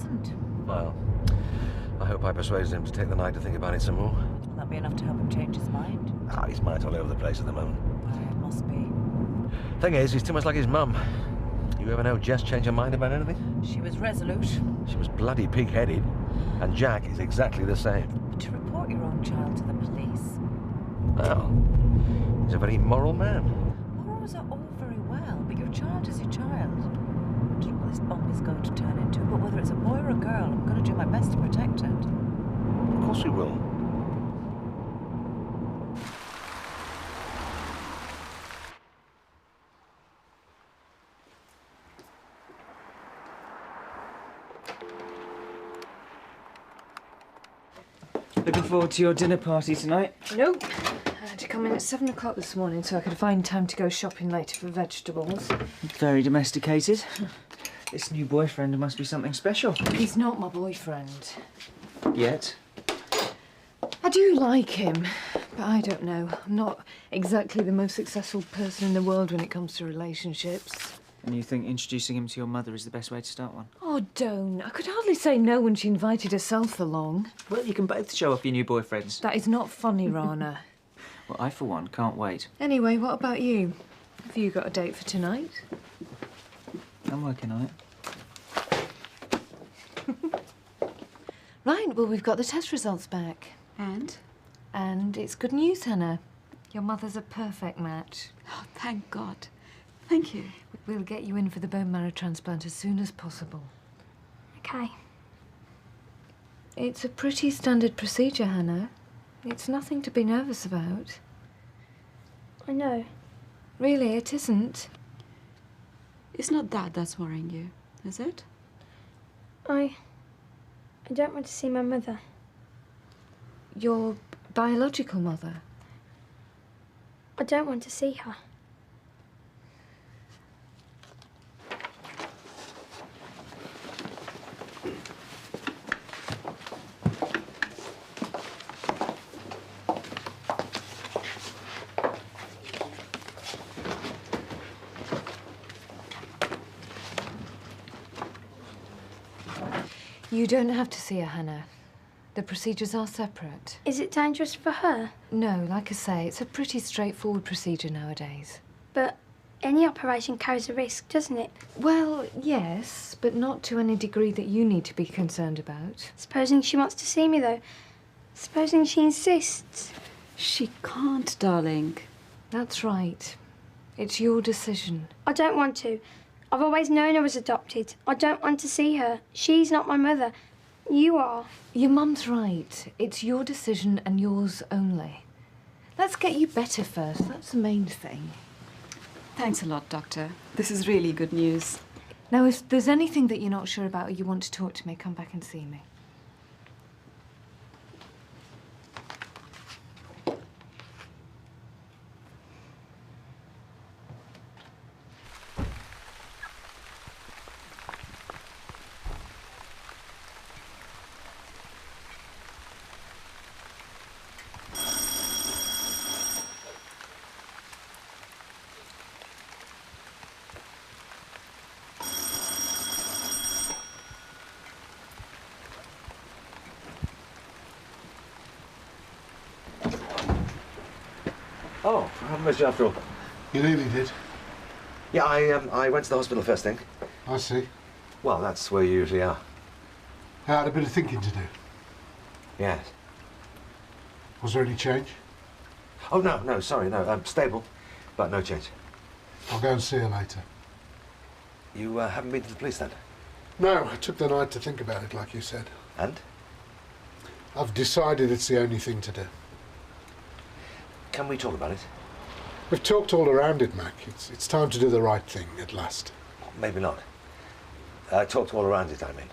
hasn't. Well, I hope I persuaded him to take the night to think about it some more. Will that be enough to help him change his mind? His mind's all over the place at the moment. Well, it must be. Thing is, he's too much like his mum. You ever know Jess change her mind about anything? She was resolute. She was bloody pig-headed. And Jack is exactly the same. But to report your own child to the police... Well, he's a very moral man. Morals are all very well, but your child is your child. I don't know what this bomb is going to turn into, but whether it's a boy or a girl, I'm going to do my best to protect it. Of course we will. Looking forward to your dinner party tonight? Nope. I had to come in at 7 o'clock this morning so I could find time to go shopping later for vegetables. Very domesticated. This new boyfriend must be something special. He's not my boyfriend. Yet? I do like him, but I don't know. I'm not exactly the most successful person in the world when it comes to relationships. And you think introducing him to your mother is the best way to start one? Oh, don't. I could hardly say no when she invited herself along. Well, you can both show off your new boyfriends. That is not funny, Rana. Well, I, for one, can't wait. Anyway, what about you? Have you got a date for tonight? I'm working on it. Right, well, we've got the test results back. And? And it's good news, Hannah. Your mother's a perfect match. Oh, thank God. Thank you. We'll get you in for the bone marrow transplant as soon as possible. Okay. It's a pretty standard procedure, Hannah. It's nothing to be nervous about. I know. Really, it isn't. It's not that's worrying you, is it? I don't want to see my mother. Your biological mother? I don't want to see her. You don't have to see her, Hannah. The procedures are separate. Is it dangerous for her? No, like I say, it's a pretty straightforward procedure nowadays. But any operation carries a risk, doesn't it? Well, yes, but not to any degree that you need to be concerned about. Supposing she wants to see me, though. Supposing she insists. She can't, darling. That's right. It's your decision. I don't want to. I've always known I was adopted. I don't want to see her. She's not my mother. You are. Your mum's right. It's your decision and yours only. Let's get you better first. That's the main thing. Thanks a lot, Doctor. This is really good news. Now, if there's anything that you're not sure about or you want to talk to me, come back and see me. Oh, I haven't missed you after all. You nearly did. Yeah, I went to the hospital first thing. I see. Well, that's where you usually are. I had a bit of thinking to do. Yes. Was there any change? Oh, no, sorry, no. I'm stable, but no change. I'll go and see her later. You haven't been to the police then? No, I took the night to think about it, like you said. And? I've decided it's the only thing to do. Can we talk about it? We've talked all around it, Mac. It's time to do the right thing, at last. Maybe not. Talked all around it, I mean.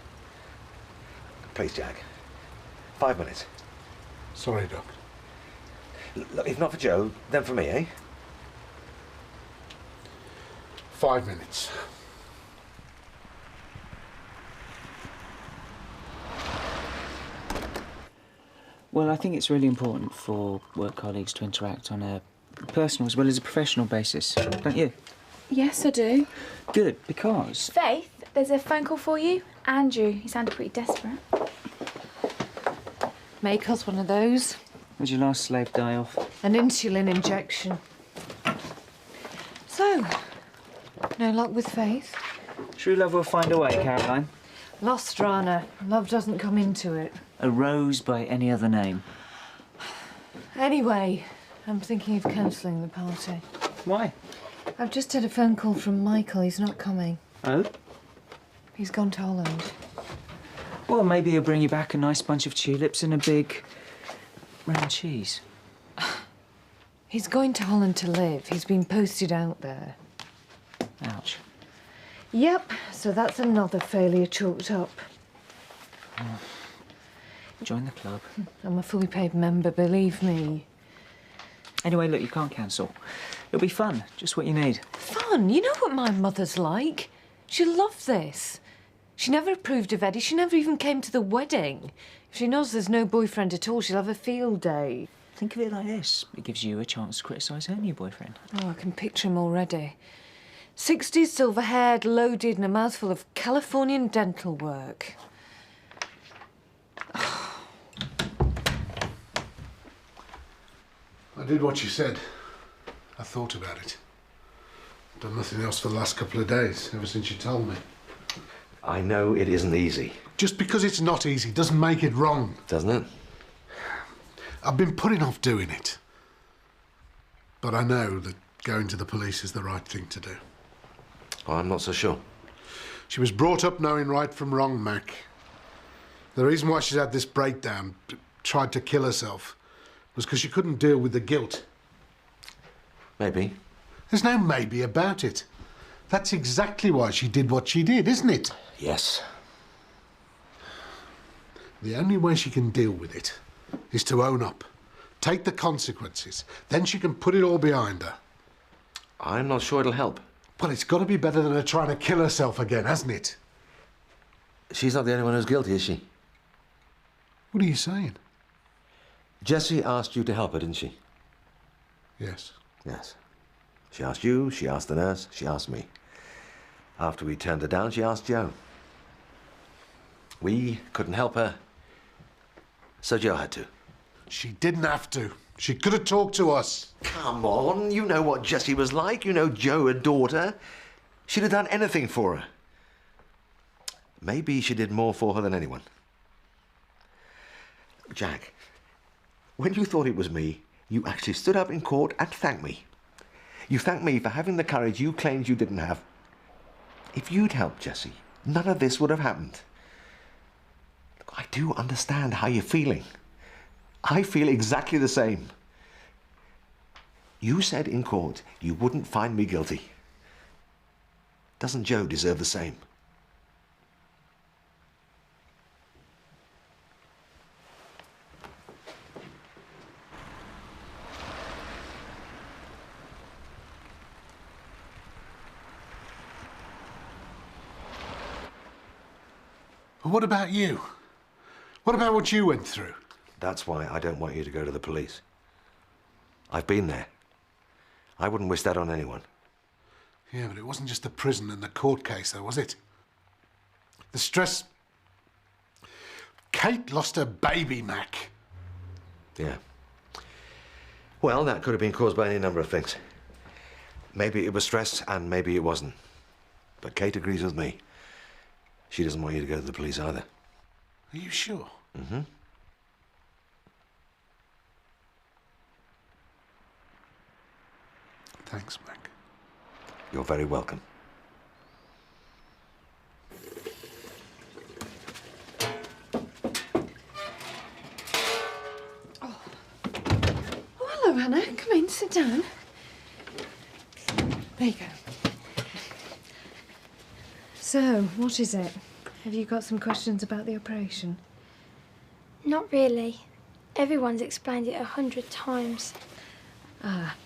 Please, Jack. 5 minutes. Sorry, Doc. Look, if not for Joe, then for me, eh? 5 minutes. Well, I think it's really important for work colleagues to interact on a personal as well as a professional basis, don't you? Yes, I do. Good, because... Faith, there's a phone call for you. Andrew, he sounded pretty desperate. Make us one of those. Would your last slave die off? An insulin injection. So, no luck with Faith? True love will find a way, Caroline. Lost, Rana. Love doesn't come into it. A rose by any other name. Anyway, I'm thinking of cancelling the party. Why? I've just had a phone call from Michael. He's not coming. Oh? He's gone to Holland. Well, maybe he'll bring you back a nice bunch of tulips and a big round cheese. He's going to Holland to live. He's been posted out there. Ouch. Yep, so that's another failure chalked up. Join the club. I'm a fully paid member, believe me. Anyway, look, you can't cancel. It'll be fun, just what you need. Fun? You know what my mother's like. She'll love this. She never approved of Eddie. She never even came to the wedding. If she knows there's no boyfriend at all, she'll have a field day. Think of it like this. It gives you a chance to criticise her new boyfriend. Oh, I can picture him already. 60s, silver-haired, loaded, and a mouthful of Californian dental work. I did what you said. I thought about it. Done nothing else for the last couple of days, ever since you told me. I know it isn't easy. Just because it's not easy doesn't make it wrong. Doesn't it? I've been putting off doing it. But I know that going to the police is the right thing to do. Oh, I'm not so sure. She was brought up knowing right from wrong, Mac. The reason why she's had this breakdown, tried to kill herself, was because she couldn't deal with the guilt. Maybe. There's no maybe about it. That's exactly why she did what she did, isn't it? Yes. The only way she can deal with it is to own up, take the consequences. Then she can put it all behind her. I'm not sure it'll help. Well, it's got to be better than her trying to kill herself again, hasn't it? She's not the only one who's guilty, is she? What are you saying? Jessie asked you to help her, didn't she? Yes. Yes. She asked you, she asked the nurse, she asked me. After we turned her down, she asked Joe. We couldn't help her, so Joe had to. She didn't have to. She could have talked to us. Come on, you know what Jessie was like. You know Joe adored her. She'd have done anything for her. Maybe she did more for her than anyone. Jack, when you thought it was me, you actually stood up in court and thanked me. You thanked me for having the courage you claimed you didn't have. If you'd helped Jessie, none of this would have happened. Look, I do understand how you're feeling. I feel exactly the same. You said in court you wouldn't find me guilty. Doesn't Joe deserve the same? What about you? What about what you went through? That's why I don't want you to go to the police. I've been there. I wouldn't wish that on anyone. Yeah, but it wasn't just the prison and the court case, though, was it? The stress... Kate lost her baby, Mac. Yeah. Well, that could have been caused by any number of things. Maybe it was stress and maybe it wasn't. But Kate agrees with me. She doesn't want you to go to the police either. Are you sure? Mm-hmm. Thanks, Mac. You're very welcome. Oh, hello, Hannah. Come in, sit down. There you go. So, what is it? Have you got some questions about the operation? Not really. Everyone's explained it 100 times. Ah.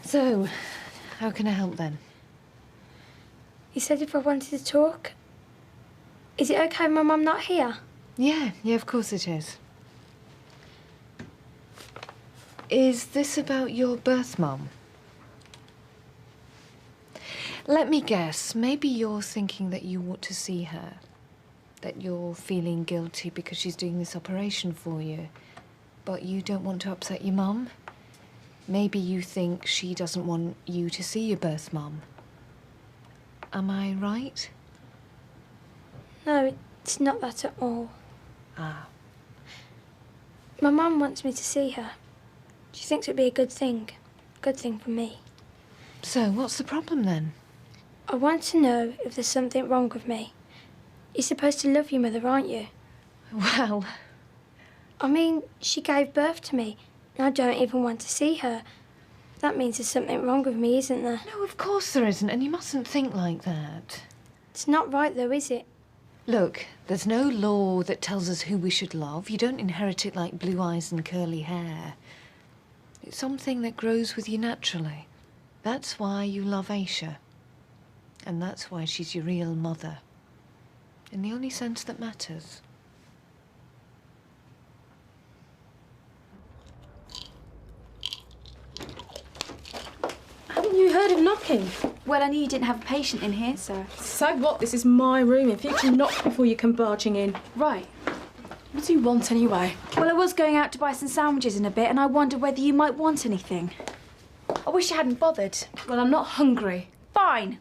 So, how can I help then? You said if I wanted to talk. Is it okay my mum not here? Yeah, of course it is. Is this about your birth mum? Let me guess. Maybe you're thinking that you want to see her. That you're feeling guilty because she's doing this operation for you. But you don't want to upset your mum. Maybe you think she doesn't want you to see your birth mum. Am I right? No, it's not that at all. Ah. My mum wants me to see her. She thinks it'd be a good thing. A good thing for me. So, what's the problem then? I want to know if there's something wrong with me. You're supposed to love your mother, aren't you? Well... I mean, she gave birth to me, and I don't even want to see her. That means there's something wrong with me, isn't there? No, of course there isn't, and you mustn't think like that. It's not right, though, is it? Look, there's no law that tells us who we should love. You don't inherit it like blue eyes and curly hair. It's something that grows with you naturally. That's why you love Aisha. And that's why she's your real mother. In the only sense that matters. Haven't you heard him knocking? Well, I knew you didn't have a patient in here, so... So what? This is my room. In future, knock before you come barging in. Right. What do you want anyway? Well, I was going out to buy some sandwiches in a bit, and I wondered whether you might want anything. I wish you hadn't bothered. Well, I'm not hungry. Fine.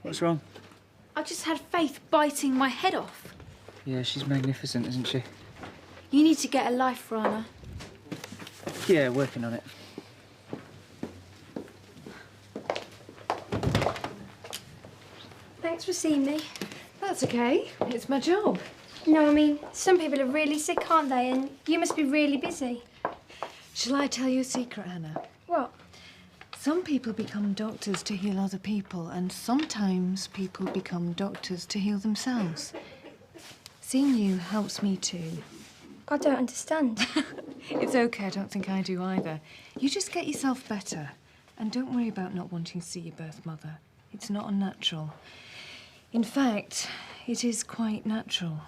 What's wrong? I just had Faith biting my head off. Yeah, she's magnificent, isn't she? You need to get a life, Rana. Yeah, working on it. Thanks for seeing me. That's okay. It's my job. No, I mean, some people are really sick, aren't they? And you must be really busy. Shall I tell you a secret, Hannah? What? Some people become doctors to heal other people, and sometimes people become doctors to heal themselves. Seeing you helps me too. I don't understand. It's okay, I don't think I do either. You just get yourself better, and don't worry about not wanting to see your birth mother. It's not unnatural. In fact, it is quite natural.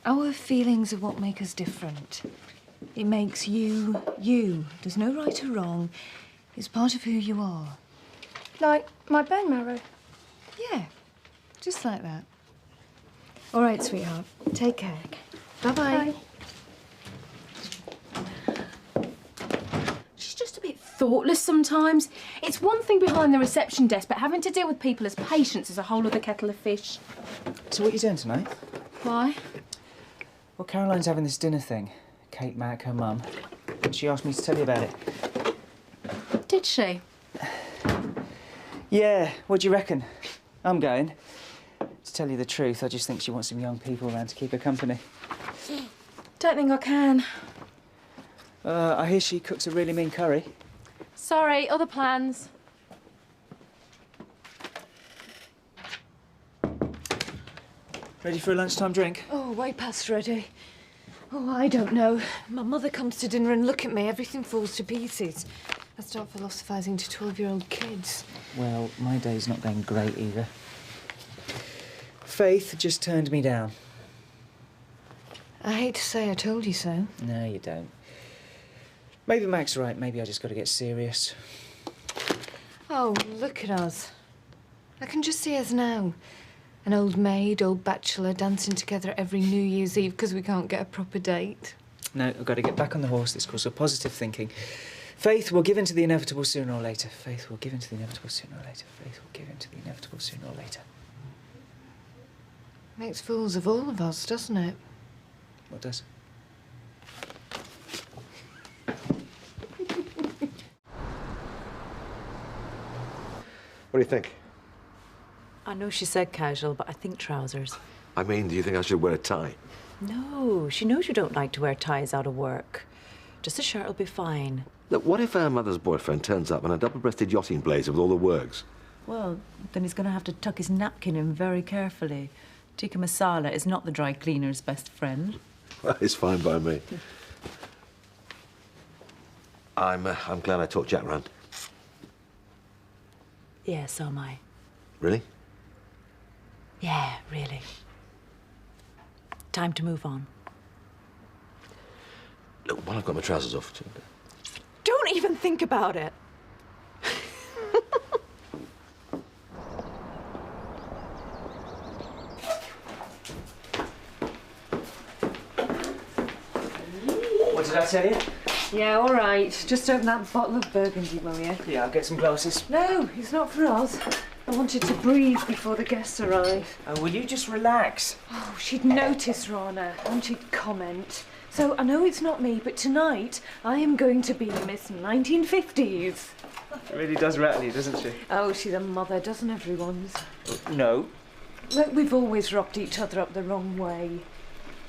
Our feelings are what make us different. It makes you, you. There's no right or wrong. It's part of who you are. Like my bone marrow. Yeah, just like that. All right, sweetheart. Take care. Bye-bye. She's just a bit thoughtless sometimes. It's one thing behind the reception desk, but having to deal with people as patients is a whole other kettle of fish. So what are you doing tonight? Why? Well, Caroline's having this dinner thing. Kate Mack, her mum. She asked me to tell you about it. Did she? Yeah, what do you reckon? I'm going. To tell you the truth, I just think she wants some young people around to keep her company. Don't think I can. I hear she cooks a really mean curry. Sorry, other plans. Ready for a lunchtime drink? Oh, way past ready. Oh, I don't know. My mother comes to dinner and look at me, everything falls to pieces. I start philosophising to 12-year-old kids. Well, my day's not going great either. Faith just turned me down. I hate to say I told you so. No, you don't. Maybe Mac's right. Maybe I just got to get serious. Oh, look at us. I can just see us now. An old maid, old bachelor, dancing together every New Year's Eve because we can't get a proper date. No, I've got to get back on the horse. This calls for positive thinking. Faith will give in to the inevitable sooner or later. Faith will give in to the inevitable sooner or later. Faith will give in to the inevitable sooner or later. Makes fools of all of us, doesn't it? What does? What do you think? I know she said casual, but I think trousers. I mean, do you think I should wear a tie? No, she knows you don't like to wear ties out of work. Just a shirt will be fine. Look, what if her mother's boyfriend turns up in a double-breasted yachting blazer with all the works? Well, then he's going to have to tuck his napkin in very carefully. Tikka masala is not the dry cleaner's best friend. Well, it's fine by me. I'm glad I talked Jack round. Yeah, so am I. Really? Yeah, really. Time to move on. While I've got my trousers off. Don't even think about it. What did I tell you? Yeah, all right. Just open that bottle of Burgundy, will you? Yeah, I'll get some glasses. No, it's not for us. I wanted to breathe before the guests arrive. Oh, will you just relax? Oh, she'd notice, Rana, and she'd comment. So I know it's not me, but tonight I am going to be Miss 1950s. It really does rattle you, doesn't she? Oh, she's a mother, doesn't everyone's? No. Look, we've always rocked each other up the wrong way.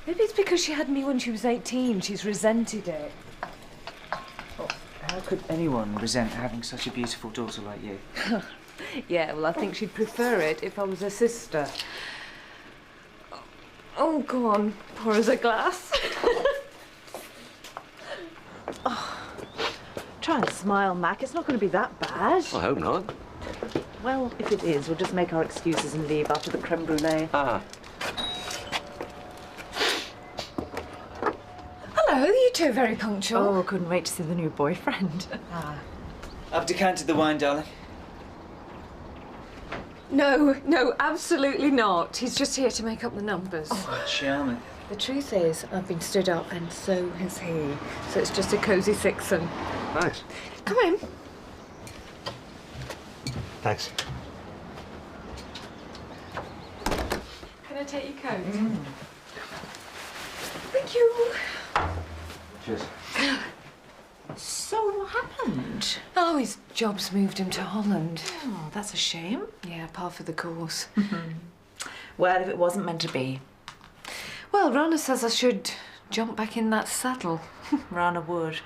Maybe it's because she had me when she was 18. She's resented it. Oh, how could anyone resent having such a beautiful daughter like you? Yeah, well, I think she'd prefer it if I was her sister. Oh, go on, pour us a glass. Try and smile, Mac. It's not going to be that bad. I hope not. Well, if it is, we'll just make our excuses and leave after the creme brulee. Ah. Hello, you two are very punctual. Oh, couldn't wait to see the new boyfriend. I've decanted the wine, darling. No, absolutely not. He's just here to make up the numbers. Oh, charming. The truth is, I've been stood up and so has he. So it's just a cosy sixen. Nice. Come in. Thanks. Can I take your coat? Thank you. Cheers. So what happened? Oh, his job's moved him to Holland. Oh, that's a shame. Yeah, par for the course. Well, if it wasn't meant to be. Well, Rana says I should jump back in that saddle. Rana would.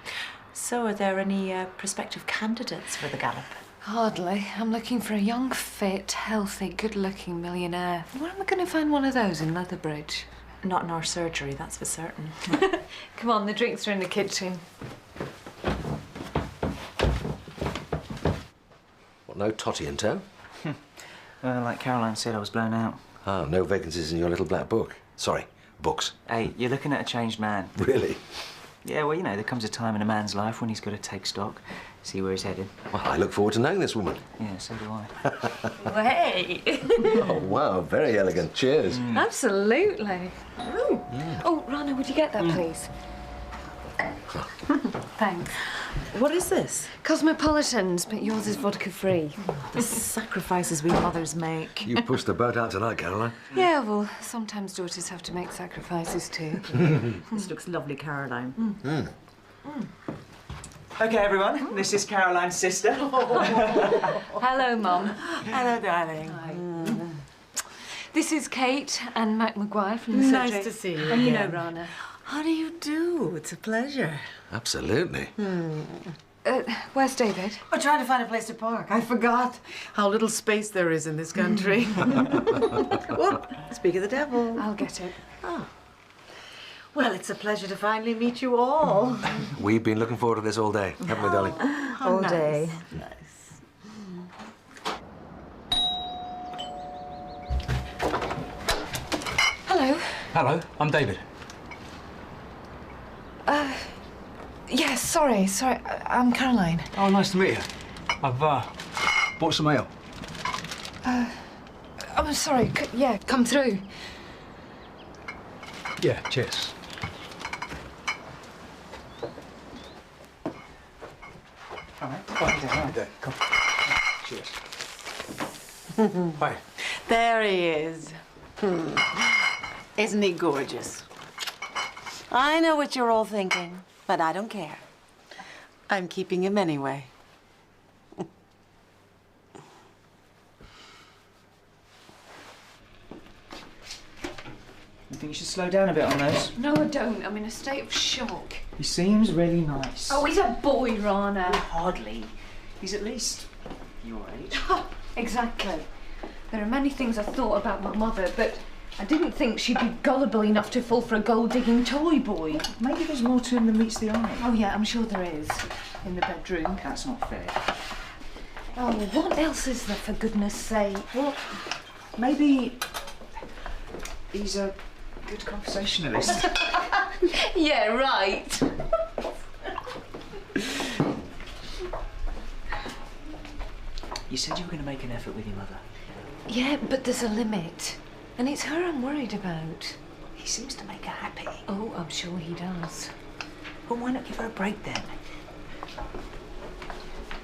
So are there any prospective candidates for the gallop? Hardly. I'm looking for a young, fit, healthy, good-looking millionaire. Where am I going to find one of those in Leatherbridge? Not in our surgery, that's for certain. Come on, the drinks are in the kitchen. What, no totty in town? Well, like Caroline said, I was blown out. Ah, no vacancies in your little black book. Sorry, books. Hey, you're looking at a changed man. Really? Yeah, well, you know, there comes a time in a man's life when he's got to take stock, see where he's headed. Well, I look forward to knowing this woman. Yeah, so do I. Well, hey! Oh, wow, very elegant. Cheers. Absolutely. Ooh. Oh, Rana, would you get that, please? Thanks. What is this? Cosmopolitans, but yours is vodka-free. The sacrifices we mothers make. You pushed the boat out tonight, Caroline. Yeah, well, sometimes daughters have to make sacrifices too. This looks lovely, Caroline. OK, everyone, this is Caroline's sister. Hello, Mum. Hello, darling. Hi. This is Kate and Mac Maguire from the surgery. Nice to see you And you know again. Rana. How do you do? It's a pleasure. Absolutely. Where's David? I'm trying to find a place to park. I forgot how little space there is in this country. Whoop, speak of the devil. I'll get it. Well, it's a pleasure to finally meet you all. We've been looking forward to this all day, haven't we, darling? All day. Nice. Hello. Hello, I'm David. Yeah, sorry. I'm Caroline. Oh, nice to meet you. I've bought some ale. I'm sorry. Yeah, come through. Yeah, cheers. All right, fine, There, come. Cheers. Hi. There he is. Isn't he gorgeous? I know what you're all thinking, but I don't care. I'm keeping him anyway. You think you should slow down a bit on those? No, I don't. I'm in a state of shock. He seems really nice. Oh, he's a boy, Rana. Hardly. He's at least your age. Exactly. There are many things I thought about my mother, but I didn't think she'd be gullible enough to fall for a gold-digging toy boy. Maybe there's more to him than meets the eye. Oh, yeah, I'm sure there is. In the bedroom. That's not fair. Oh, what else is there, for goodness sake? Well, maybe he's a good conversationalist. Yeah, right. You said you were going to make an effort with your mother. Yeah, but there's a limit. And it's her I'm worried about. He seems to make her happy. Oh, I'm sure he does. Well, why not give her a break then?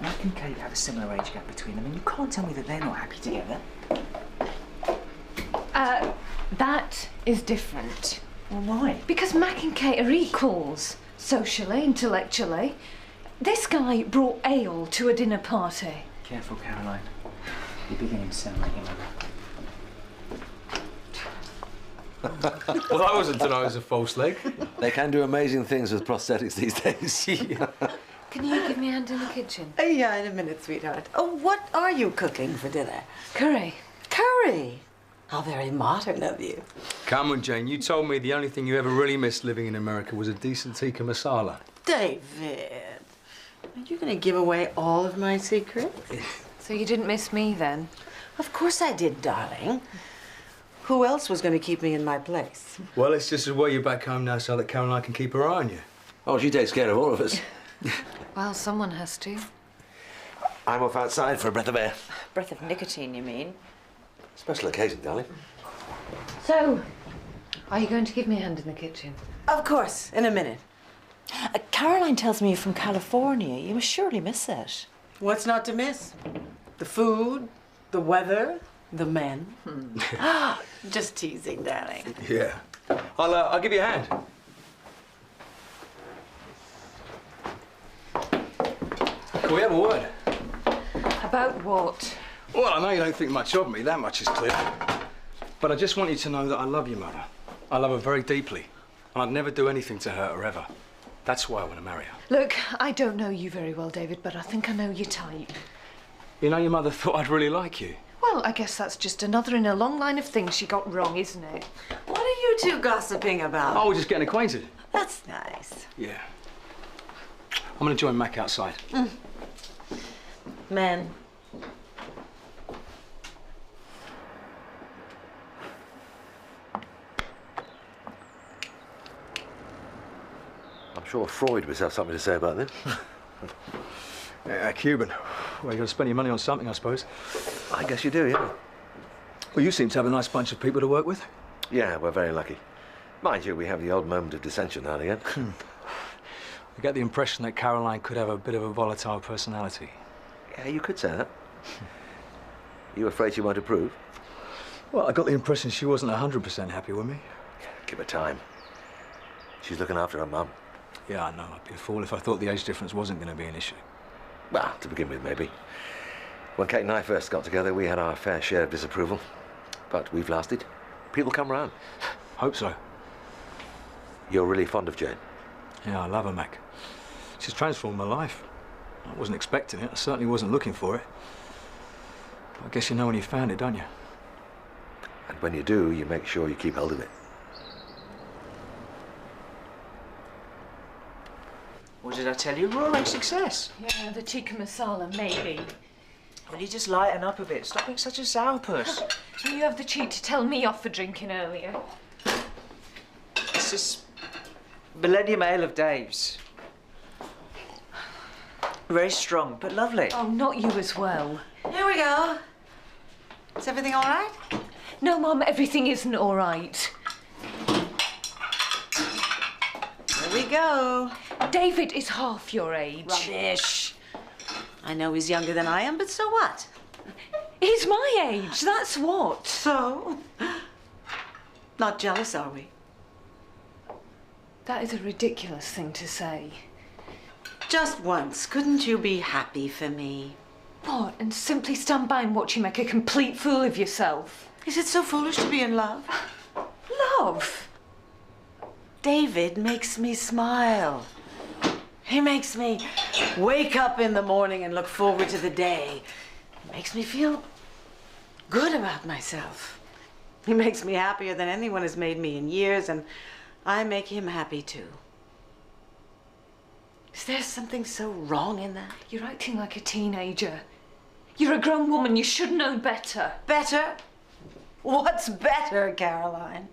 Mike and Kate have a similar age gap between them, and you can't tell me that they're not happy together. That is different. Well, why? Because Mac and Kate are equals, socially, intellectually. This guy brought ale to a dinner party. Careful, Caroline. You're beginning to sound like your mother. Well, I wasn't to know it was a false leg. They can do amazing things with prosthetics these days. Can you give me a hand in the kitchen? Yeah, in a minute, sweetheart. Oh, what are you cooking for dinner? Curry. Curry? How very modern of you. Come on, Jane. You told me the only thing you ever really missed living in America was a decent tikka masala. David, are you going to give away all of my secrets? So you didn't miss me then? Of course I did, darling. Who else was going to keep me in my place? Well, it's just as well you're back home now so that Caroline can keep her eye on you. Oh, she takes care of all of us. Well, someone has to. I'm off outside for a breath of air. Breath of nicotine, you mean? Special occasion, darling. So, are you going to give me a hand in the kitchen? Of course, in a minute. Caroline tells me you're from California. You must surely miss it. What's not to miss? The food, the weather, the men. Just teasing, darling. Yeah. I'll give you a hand. Can we have a word? About what? Well, I know you don't think much of me, that much is clear. But I just want you to know that I love your mother. I love her very deeply. And I'd never do anything to hurt her ever. That's why I want to marry her. Look, I don't know you very well, David, but I think I know your type. You know, your mother thought I'd really like you. Well, I guess that's just another in a long line of things she got wrong, isn't it? What are you two gossiping about? Oh, we're just getting acquainted. That's nice. Yeah. I'm going to join Mac outside. Men. I'm sure Freud must have something to say about this. Cuban. Well, you got to spend your money on something, I suppose. I guess you do, yeah. Well, you seem to have a nice bunch of people to work with. Yeah, we're very lucky. Mind you, we have the odd moment of dissension now and again. I get the impression that Caroline could have a bit of a volatile personality. Yeah, you could say that. You afraid she won't approve? Well, I got the impression she wasn't 100% happy with me. Give her time. She's looking after her mum. Yeah, I know. I'd be a fool if I thought the age difference wasn't going to be an issue. Well, to begin with, maybe. When Kate and I first got together, we had our fair share of disapproval. But we've lasted. People come round. Hope so. You're really fond of Jane? Yeah, I love her, Mac. She's transformed my life. I wasn't expecting it. I certainly wasn't looking for it. But I guess you know when you found it, don't you? And when you do, you make sure you keep hold of it. What did I tell you? Roaring success. Yeah, the tikka masala, maybe. Will you just lighten up a bit? Stop being such a sourpuss. You have the cheek to tell me off for drinking earlier. This is Millennium Ale of Dave's. Very strong, but lovely. Oh, not you as well. Here we go. Is everything all right? No, Mum, everything isn't all right. Here we go. David is half your age. Rubbish. I know he's younger than I am, but so what? He's my age, that's what. So? Not jealous, are we? That is a ridiculous thing to say. Just once, couldn't you be happy for me? What, and simply stand by and watch you make a complete fool of yourself? Is it so foolish to be in love? Love? David makes me smile. He makes me wake up in the morning and look forward to the day. He makes me feel good about myself. He makes me happier than anyone has made me in years, and I make him happy too. Is there something so wrong in that? You're acting like a teenager. You're a grown woman, you should know better. Better? What's better, Caroline?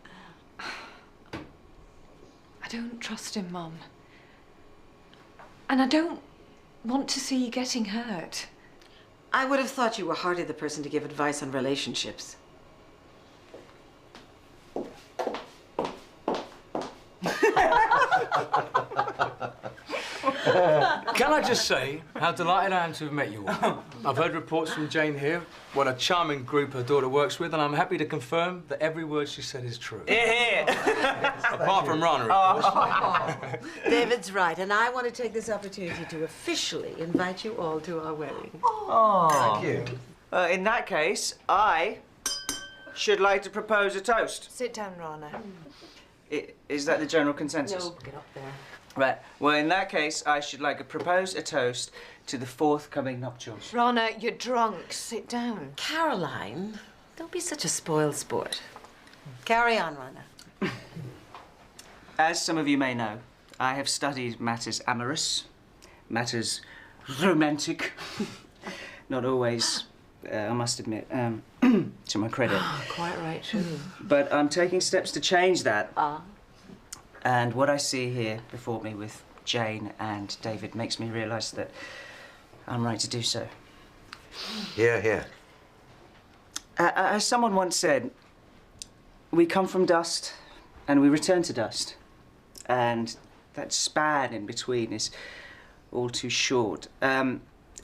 I don't trust him, Mum. And I don't want to see you getting hurt. I would have thought you were hardly the person to give advice on relationships. Can I just say how delighted I am to have met you all? I've heard reports from Jane here, what a charming group her daughter works with, and I'm happy to confirm that every word she said is true. Here. Apart from Rana, of course. David's right, and I want to take this opportunity to officially invite you all to our wedding. Oh. Thank you. In that case, I should like to propose a toast. Sit down, Rana. Is that the general consensus? No, get up there. Right. Well, in that case, I should like to propose a toast to the forthcoming nuptials. Rana, you're drunk. Sit down. Caroline, don't be such a spoiled sport. Carry on, Rana. As some of you may know, I have studied matters amorous, matters romantic. Not always, I must admit, to my credit. Quite right, too. But I'm taking steps to change that. And what I see here before me with Jane and David makes me realise that I'm right to do so. Here. As someone once said, we come from dust and we return to dust. And that span in between is all too short,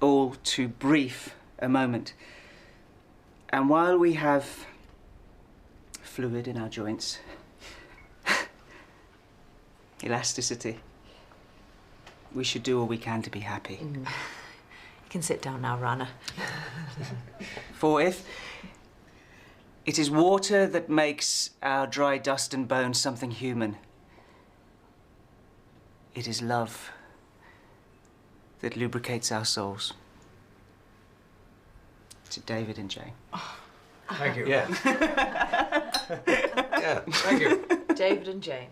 all too brief a moment. And while we have fluid in our joints, elasticity, we should do all we can to be happy. You can sit down now, Rana. For if it is water that makes our dry dust and bones something human, it is love that lubricates our souls. To David and Jane. Thank you. Yeah. Yeah. Thank you. David and Jane.